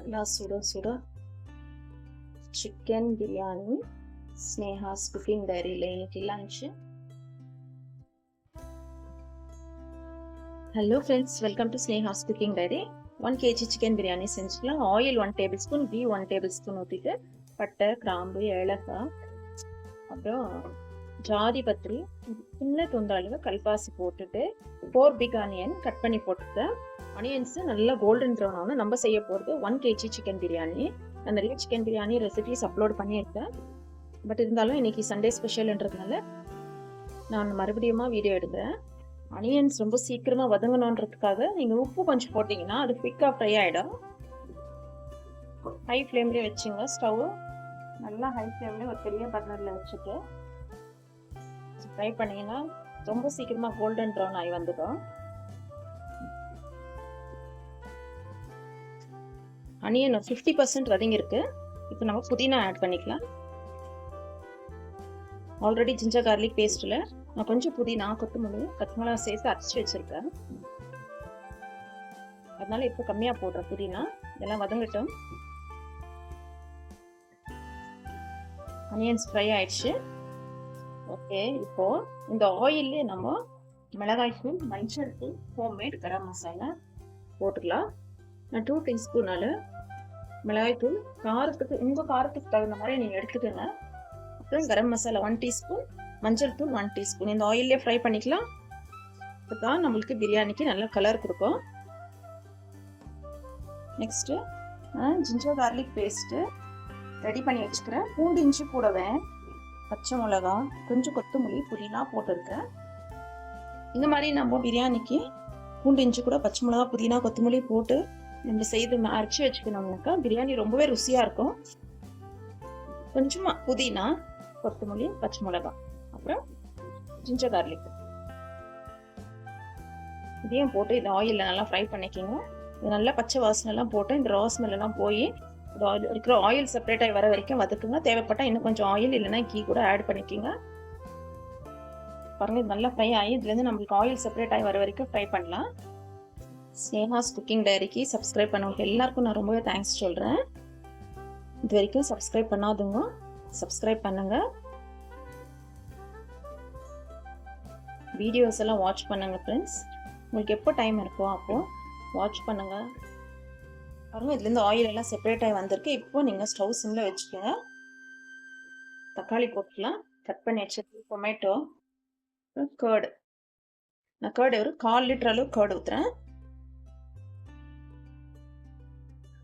நல்லா சுட சுட சிக்கன் பிரியாணி ஸ்னேஹாஸ் குக்கிங் டைரியில் இன்னைக்கு lunch. Hello friends, welcome to Sneha's cooking diary. 1 kg chicken biryani செஞ்சுக்கலாம். Oil 1 tablespoon, ghee 1 tablespoon ஊற்றிட்டு பட்டை, கிராம்பு, ஏலக்காய், அப்புறம் ஜாதி பத்திரி, சின்ன துண்டு அளவு கல்பாசி போட்டுட்டு 4 பிக் ஆனியன் கட் பண்ணி போட்டுட்டேன். ஆனியன்ஸ் நல்லா கோல்டன் ப்ரௌன் ஆகணும். நம்ம செய்ய போகிறது 1 kg சிக்கன் பிரியாணி. நான் நிறைய சிக்கன் பிரியாணி ரெசிபிஸ் அப்லோட் பண்ணியிருக்கேன். பட் இருந்தாலும் இன்னைக்கு சண்டே ஸ்பெஷல்ன்றதுனால நான் மறுபடியும் வீடியோ எடுக்கிறேன். ஆனியன்ஸ் ரொம்ப சீக்கிரமாக வதங்கணுன்றதுக்காக நீங்கள் உப்பு கொஞ்சம் போட்டிங்கன்னா அது குயிக்காக ஃப்ரை ஆகிடும். ஹை ஃப்ளேம்லேயே வச்சுங்க. ஸ்டவ் நல்லா ஹை ஃப்ளேம்லேயே ஒரு பெரிய பர்னரில் வச்சுட்டு ஃப்ரை பண்ணிங்கன்னா ரொம்ப சீக்கிரமாக கோல்டன் ப்ரௌன் ஆகி வந்துடும். ஆனியன் 50% வதங்கிருக்கு. இப்போ நம்ம புதினா ஆட் பண்ணிக்கலாம். ஆல்ரெடி ஜிஞ்சர் கார்லிக் பேஸ்ட்டில் நான் கொஞ்சம் புதினா, கொத்தமல்லி, பச்சை மிளகா சேர்த்து அரைச்சி வச்சுருக்கேன். அதனால இப்போ கம்மியாக போடுறேன் புதினா. இதெல்லாம் வதங்கட்டும். ஆனியன்ஸ் ஃப்ரை ஆயிடுச்சு. ஓகே, இப்போ இந்த ஆயிலே நம்ம மிளகாய் தூள், மஞ்சள் தூள், ஹோம்மேட் கரம் மசாலா போட்டுக்கலாம். நான் 2 டீஸ்பூன் மிளகாய் தூள், காரத்துக்கு உங்கள் காரத்துக்கு தகுந்த மாதிரி நீங்கள் எடுத்துக்கோங்க. அப்புறம் கரம் மசாலா 1 டீஸ்பூன், மஞ்சள் தூள் 1 டீஸ்பூன். இந்த ஆயிலே ஃப்ரை பண்ணிக்கலாம். இப்போ தான் நம்மளுக்கு பிரியாணிக்கு நல்ல கலர் கொடுக்கும். Next ginger garlic paste ready பண்ணி வச்சுக்கிறேன். பூண்டு இஞ்சி கூடவேன், பச்சை மிளகா, கொஞ்சம் கொத்தமல்லி, புதினா போட்டிருக்கேன். இந்த மாதிரி நம்ம பிரியாணிக்கு பூண்டு இஞ்சி கூட பச்சை மிளகா, புதினா, கொத்தமல்லி போட்டு நம்ம செய்து அரைச்சி வச்சுக்கணும்னாக்கா பிரியாணி ரொம்பவே ருசியாக இருக்கும். கொஞ்சமாக புதினா, கொத்தமல்லி, பச்சை மிளகா, அப்புறம் ஜிஞ்சர் கார்லிக் இதையும் போட்டு இந்த ஆயிலில் நல்லா ஃப்ரை பண்ணிக்கோங்க. இது நல்லா பச்சை வாசனைலாம் போட்டு இந்த ரா ஸ்மெல்லாம் போய் இருக்கிற ஆயில் செப்பரேட் ஆகி வர வரைக்கும் வதக்குங்க. தேவைப்பட்டால் இன்னும் கொஞ்சம் ஆயில் இல்லைன்னா கீ கூட ஆட் பண்ணிக்கோங்க. பாருங்கள், இது நல்லா ஃப்ரை ஆகி இதுலேருந்து நம்மளுக்கு ஆயில் செப்பரேட் ஆகி வர வரைக்கும் ஃப்ரை பண்ணலாம். ஸ்னேஹாஸ் குக்கிங் டைரிக்கு சப்ஸ்கிரைப் பண்ணவங்க எல்லாருக்கும் நான் ரொம்பவே தேங்க்ஸ் சொல்கிறேன். இது வரைக்கும் சப்ஸ்கிரைப் பண்ணாதவங்க சப்ஸ்கிரைப் பண்ணுங்க. வீடியோஸ் எல்லாம் வாட்ச் பண்ணுங்க ஃப்ரெண்ட்ஸ். உங்களுக்கு எப்போ டைம் இருக்கோ அப்போ வாட்ச் பண்ணுங்க. பாருங்க, இதுலேருந்து ஆயில் எல்லாம் செப்பரேட் ஆகி வந்திருக்கு. இப்போ நீங்கள் ஸ்டவ் சிம்மில் வச்சுக்கோங்க. தக்காளி போட்டுக்கலாம். கட் பண்ணி வச்சுட்டு டொமேட்டோ, கேர்டு. நான் கேர்டு ஒரு 1/4 லிட்டர் அளவு கேர்டு ஊற்றுறேன்.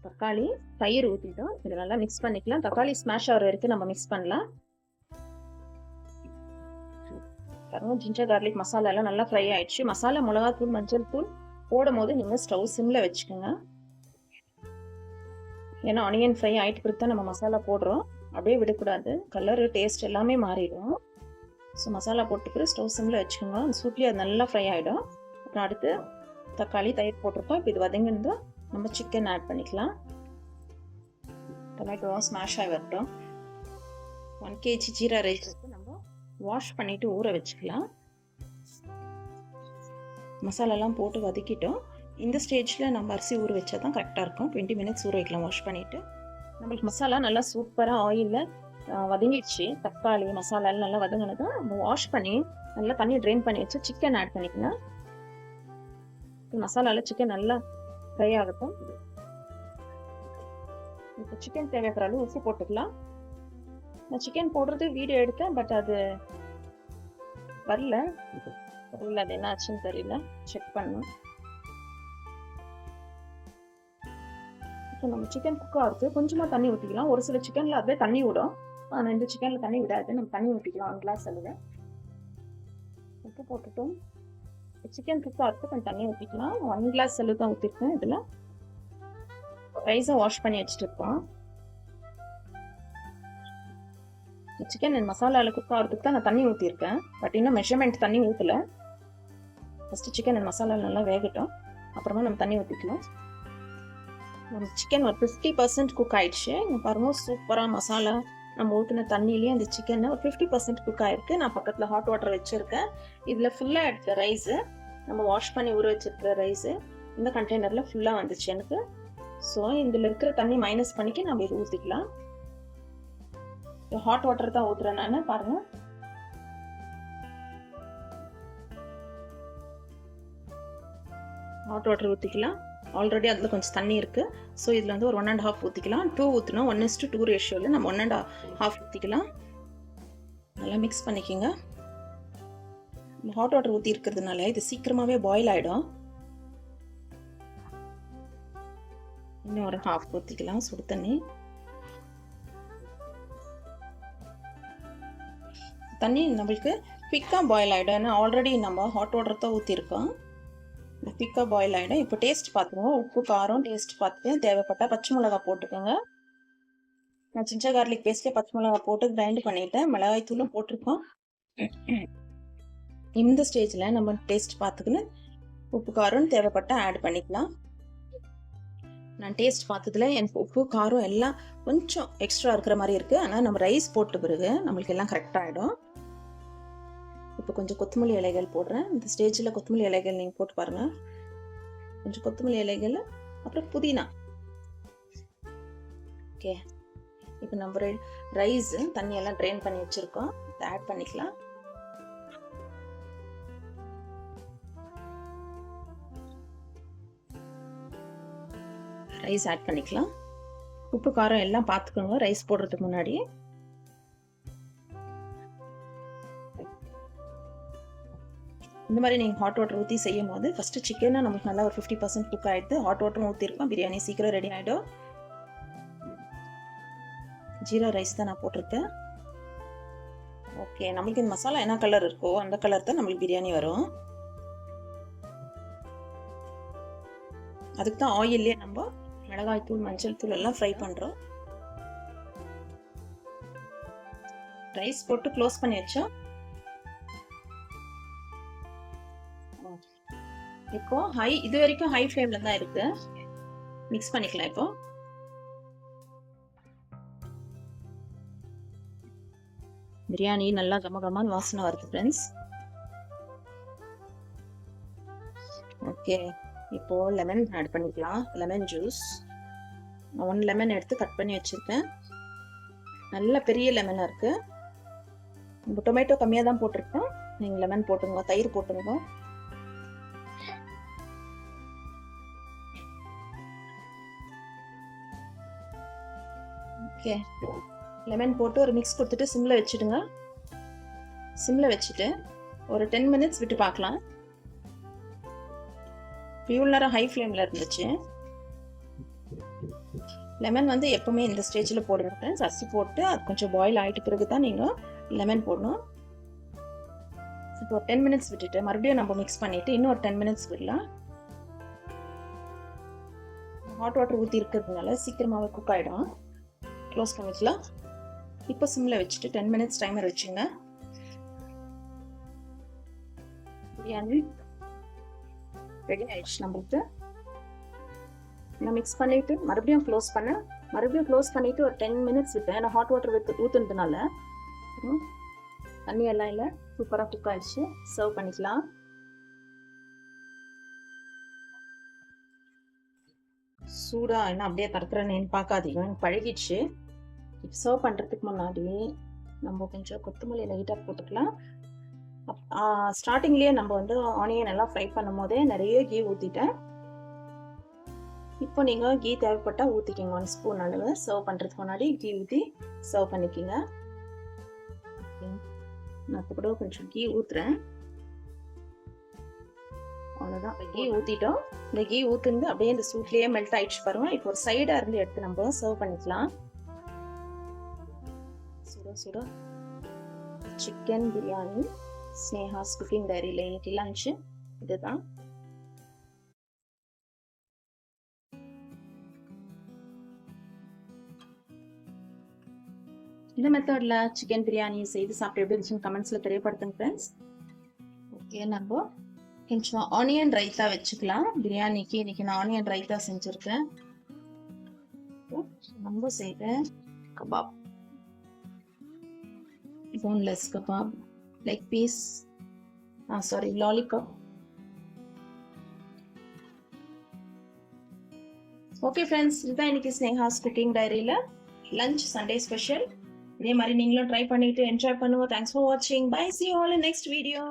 தக்காளி, தயிர் ஊற்றிட்டோம். இதை நல்லா மிக்ஸ் பண்ணிக்கலாம். தக்காளி ஸ்மாஷ் ஆகிற வரைக்கும் நம்ம மிக்ஸ் பண்ணலாம். பாருங்க, ஜிஞ்சர் கார்லிக் மசாலா எல்லாம் நல்லா ஃப்ரை ஆயிடுச்சு. மசாலா, மிளகாத்தூள், மஞ்சள் தூள் போடும் போது நீங்கள் ஸ்டவ் சிம்மில் வச்சுக்கோங்க. ஏன்னா ஆனியன் ஃப்ரை ஆகிட்டு பிறகு தான் நம்ம மசாலா போடுறோம். அப்படியே விடக்கூடாது. கலரு, டேஸ்ட் எல்லாமே மாறிடும். ஸோ மசாலா போட்டு பிறகு ஸ்டவ் சிம்மில் வச்சுக்கோங்க. அந்த சூட்லேயே அது நல்லா ஃப்ரை ஆகிடும். அப்புறம் அடுத்து தக்காளி, தயிர் போட்டிருக்கோம். இப்போ இது வதங்கிருந்து நம்ம சிக்கன் ஆட் பண்ணிக்கலாம். டொமேட்டோவும் ஸ்மாஷ் ஆகி வரட்டும். 1 kg ஜீரா ரைஸ் நம்ம வாஷ் பண்ணிவிட்டு ஊற வச்சுக்கலாம். மசாலாலாம் போட்டு வதக்கிட்டோம். இந்த ஸ்டேஜில் நம்ம அரிசி ஊற வச்சா தான் கரெக்டாக இருக்கும். 20 மினிட்ஸ் ஊற வைக்கலாம் வாஷ் பண்ணிவிட்டு. நம்மளுக்கு மசாலா நல்லா சூப்பராக ஆயிலில் வதங்கிடுச்சு. தக்காளி, மசாலா எல்லாம் நல்லா வதங்கினதும் நம்ம வாஷ் பண்ணி நல்லா தண்ணி ட்ரெயின் பண்ணி வச்சு சிக்கன் ஆட் பண்ணிக்கலாம். மசாலாவில் சிக்கன் நல்லா ஃப்ரை ஆகட்டும். இப்போ சிக்கன் தேவைப்படுற அளவு உப்பு போட்டுக்கலாம். நான் சிக்கன் போடுறது வீடியோ எடுத்தேன், பட் அது வரல. அது என்ன ஆச்சுன்னு தெரியல. செக் பண்ணணும். இப்போ நம்ம சிக்கன் குக் ஆகுது. கொஞ்சமாக தண்ணி ஊற்றிக்கலாம். ஒரு சில சிக்கனில் அப்படியே தண்ணி விடும். ஆனால் இந்த சிக்கனில் தண்ணி விடாது. நம்ம தண்ணி ஊற்றிக்கலாம். 1 கிளாஸ் அளவு உப்பு போட்டுட்டோம். சிக்கன் குக் ஆகுது. கொஞ்சம் தண்ணி ஊற்றிக்கலாம். 1 கிளாஸ் அளவு தான் ஊற்றிருக்கேன். இதில் ரைஸை வாஷ் பண்ணி வச்சுட்டு இருக்கோம். சிக்கன் மசாலாவில் குக் ஆகிறதுக்கு தான் நான் தண்ணி ஊற்றிருக்கேன். பட் இன்னும் மெஷர்மெண்ட் தண்ணி ஊற்றலை. ஃபஸ்ட்டு சிக்கன் மசாலா நல்லா வேகட்டும், அப்புறமா நம்ம தண்ணி ஊற்றிக்கலாம். நம்ம சிக்கன் ஒரு 50% குக் ஆகிடுச்சு. இங்கே பாருங்கள், சூப்பராக மசாலா நம்ம ஊற்றின தண்ணியிலேயே அந்த சிக்கன் ஒரு 50% குக் ஆகிருக்கு. நான் பக்கத்தில் ஹாட் வாட்டர் வச்சுருக்கேன். இதில் ஃபுல்லாக எடுத்த ரைஸு, நம்ம வாஷ் பண்ணி ஊற வச்சுருக்கிற ரைஸு இந்த கண்டெய்னரில் ஃபுல்லாக வந்துச்சு எனக்கு. ஸோ இதில் இருக்கிற தண்ணி மைனஸ் பண்ணிக்க நம்ம இது ஊற்றிக்கலாம். ஹாட் வாட்டர் தான் ஊற்றுறேன் நான், பாருங்கள். ஹாட் வாட்டர் ஊற்றிக்கலாம். ஆல்ரெடி அதில் கொஞ்சம் தண்ணி இருக்குது. ஸோ இதில் வந்து ஒரு 1.5 ஊற்றிக்கலாம். 2 ஊற்றணும். 1:2 ரேஷியோவில் நம்ம 1.5 ஊற்றிக்கலாம். நல்லா மிக்ஸ் பண்ணிக்கோங்க. ஹாட் வாட்டர் ஊற்றி இருக்கிறதுனால இது சீக்கிரமாகவே பாயில் ஆகிடும். இன்னும் ஒரு 1/2 ஊற்றிக்கலாம் சுடு தண்ணி. தண்ணி நம்மளுக்கு குவிக்காக பாயில் ஆகிடும். ஏன்னா ஆல்ரெடி நம்ம ஹாட் வாட்டர் தான் ஊற்றிருக்கோம். குவிக்காக பாயில் ஆகிடும். இப்போ டேஸ்ட் பார்த்துக்கோங்க. உப்பு காரம் டேஸ்ட் பார்த்துட்டு தேவைப்பட்டால் பச்சை மிளகா போட்டுக்கோங்க. நான் ஜிஞ்சர் கார்லிக் பேஸ்ட்டே பச்சை மிளகா போட்டு கிரைண்ட் பண்ணிவிட்டேன். மிளகாய் தூளும் போட்டிருக்கோம். இந்த ஸ்டேஜில் நம்ம டேஸ்ட் பார்த்துக்கின்னு உப்பு காரம் தேவைப்பட்டால் ஆட் பண்ணிக்கலாம். நான் டேஸ்ட் பார்த்ததுல எனக்கு உப்பு காரம் எல்லாம் கொஞ்சம் எக்ஸ்ட்ரா இருக்கிற மாதிரி இருக்குது. ஆனால் நம்ம ரைஸ் போட்ட பிறகு நம்மளுக்கு எல்லாம் கரெக்டாகிடும். இப்போ கொஞ்சம் கொத்தமல்லி இலைகள் போடுறேன். இந்த ஸ்டேஜில் கொத்தமல்லி இலைகள் நீங்கள் போட்டு பாருங்கள். கொஞ்சம் கொத்தமல்லி இலைகள், அப்புறம் புதினா. ஓகே, இப்போ நம்ம ரைஸ் தண்ணியெல்லாம் ட்ரெயின் பண்ணி வச்சுருக்கோம். இதை ஆட் பண்ணிக்கலாம். ரைஸ் ஆட் பண்ணிக்கலாம். உப்பு காரம் எல்லாம் பார்த்துக்கோங்க ரைஸ் போடுறதுக்கு முன்னாடி. இந்த மாதிரி நீங்கள் ஹாட் வாட்டர் ஊற்றி செய்யும் போது ஃபஸ்ட்டு சிக்கனை நமக்கு நல்லா ஒரு 50% குக் ஆகிடுது. ஹாட் வாட்டரும் ஊற்றிருக்கோம். பிரியாணி சீக்கிரம் ரெடி ஆகிடும். ஜீரா ரைஸ் தான் நான் போட்டிருக்கேன். ஓகே, நம்மளுக்கு இந்த மசாலா என்ன கலர் இருக்கோ அந்த கலர் தான் நம்மளுக்கு பிரியாணி வரும். அதுக்கு தான் ஆயிலே நம்ம மிளகாய் தூள் மஞ்சள் தூள் எல்லாம் ஃப்ரை பண்ணுறோம். ரைஸ் போட்டு க்ளோஸ் பண்ணி வச்சோம். இப்போ இது வரைக்கும் ஹை ஃப்ளேம்ல தான் இருக்கு. மிக்ஸ் பண்ணிக்கலாம். இப்போ பிரியாணி நல்லா கமகமான வாசனை வருது ஃப்ரெண்ட்ஸ். ஓகே, இப்போ லெமன் ஆட் பண்ணிக்கலாம். லெமன் ஜூஸ் 1 லெமன் எடுத்து கட் பண்ணி வச்சிருக்கேன். நல்ல பெரிய லெமனாக இருக்கு. நம்ம டொமேட்டோ கம்மியாக தான் போட்டிருக்கோம். நீங்கள் லெமன் போட்டுங்க, தயிர் போட்டுங்க. ஓகே, லெமன் போட்டு ஒரு மிக்ஸ் கொடுத்துட்டு சிம்மில் வச்சுடுங்க. சிம்மில் வச்சுட்டு ஒரு 10 மினிட்ஸ் விட்டு பார்க்கலாம். இவ்வளோ நேரம் ஹை ஃப்ளேமில் இருந்துச்சு. லெமன் வந்து எப்பவுமே இந்த ஸ்டேஜில் போடுங்க. அரிசி போட்டு அது கொஞ்சம் பாயில் ஆகிட்டு பிறகு தான் நீங்கள் லெமன் போடணும். இப்போ 10 மினிட்ஸ் விட்டுட்டு மறுபடியும் நம்ம மிக்ஸ் பண்ணிவிட்டு இன்னும் ஒரு 10 மினிட்ஸ் விடலாம். ஹாட் வாட்டர் ஊற்றி இருக்கிறதுனால சீக்கிரமாகவே குக் ஆகிடும். க்ளோஸ் பண்ணிக்கலாம். இப்போ சிம்மில் வச்சுட்டு 10 மினிட்ஸ் டைமர் வச்சுங்க. பிரியாணி ரெடி ஆயிடுச்சு நம்மளுக்கு. நான் மிக்ஸ் பண்ணிவிட்டு மறுபடியும் க்ளோஸ் பண்ணிவிட்டு ஒரு 10 மினிட்ஸ் விட்டேன். ஏன்னா ஹாட் வாட்டர் ஊற்றுனதுனால தண்ணி எல்லாம் இல்லை. சூப்பராக குக் ஆயிடுச்சு. சர்வ் பண்ணிக்கலாம். சூடா என்ன அப்படியே தடுக்கிறேன்னு பார்க்காதீங்க, எனக்கு பழகிடுச்சு. இப்போ சர்வ் பண்ணுறதுக்கு முன்னாடி நம்ம கொஞ்சம் கொத்தமல்லி லைட்டாக போட்டுக்கலாம். ஸ்டார்டிங்லேயே நம்ம வந்து ஆனியன் எல்லாம் ஃப்ரை பண்ணும் போதே நிறைய கீ ஊற்றிட்டேன். இப்போ நீங்கள் கீ தேவைப்பட்டால் ஊற்றிக்கிங்க. 1 ஸ்பூன் அளவு. சர்வ் பண்ணுறதுக்கு முன்னாடி கீ ஊற்றி சர்வ் பண்ணிக்கிங்க. நான் இப்போ கூட கொஞ்சம் கீ ஊற்றுறேன். அவ்வளோதான், கீ ஊற்றிட்டோம். இந்த கீ ஊற்றுந்து அப்படியே இந்த சூட்லேயே மெல்ட் ஆயிடுச்சு பாருங்க. இப்போ ஒரு சைடாக இருந்து எடுத்து நம்ம சர்வ் பண்ணிக்கலாம். சுட சுட சிக்கன் பிரியாணி ஸ்னேஹாஸ் குக்கிங் டைரியில் இன்னைக்கு லஞ்சு இதுதான். இந்த மெத்தட்ல சிக்கன் பிரியாணி செய்து சாப்பிட்டு எப்படி இருந்துச்சுன்னு கமெண்ட்ஸ்ல தெரியப்படுத்துங்க ஃப்ரெண்ட்ஸ். ஓகே, நம்ம கொஞ்சம் ஆனியன் ரைத்தா வச்சுக்கலாம். பிரியாணிக்கு இன்னைக்கு நான் ஆனியன் ரைத்தா செஞ்சுருக்கேன். நம்ம செய்கிறேன் kebab, boneless kebab, leg piece, lollipop. Okay friends, இதுதான் இன்னைக்கு ஸ்னேஹாஸ் குக்கிங் டைரியில் லஞ்ச் சண்டே ஸ்பெஷல். இதே மாதிரி நீங்களும் ட்ரை பண்ணிட்டு என்ஜாய் பண்ணுவோம். தேங்க்ஸ் ஃபார் வாட்சிங். Bye, see you all in next video.